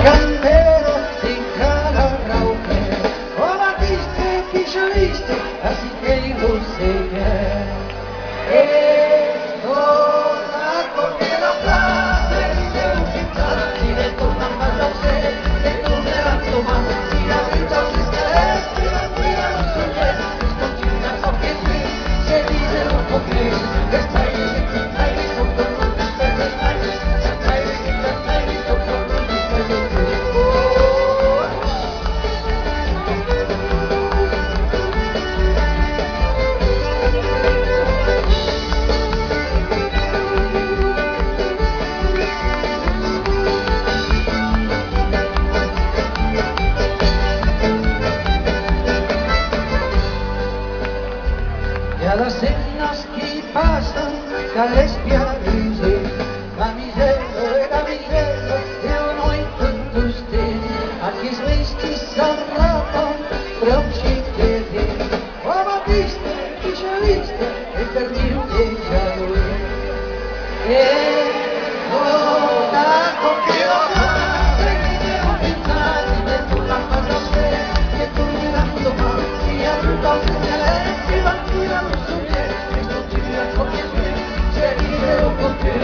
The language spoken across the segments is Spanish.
cantero sin cara rauque, o batiste que ya viste, así que ilusione. Esto che la frase di un pinzale, si le torna más a usted, le tornerà domani, si la vita si scaleschi, la guida non so che, continua so che qui, se dice un po' che, che stai sotto tutti spese, stai sotto tutti spese. Y a las cenas que pasan, calespia dice, camisero, eu não entendo usted, aquí es whisky, sarrafa, bronchite, o batiste, que ya viste, e perdido que ya lo es. Con que lo hace, que debo pensar, y de tu la pasa usted, que tú mirando más, y entonces se le esquiva, tira los suyos, esto tira con el bien, se vive o con que,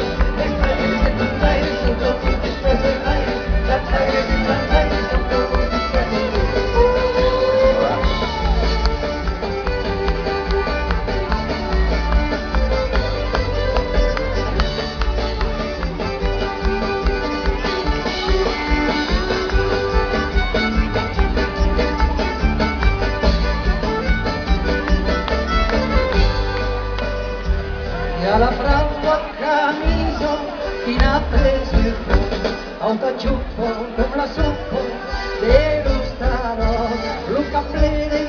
esta es de tu aire, son todos tus pesos en aire, la aire, son todos tus pesos. E alla fragua camiso fino a preso a un cacciuffo come la suppo dello strano Luca Plede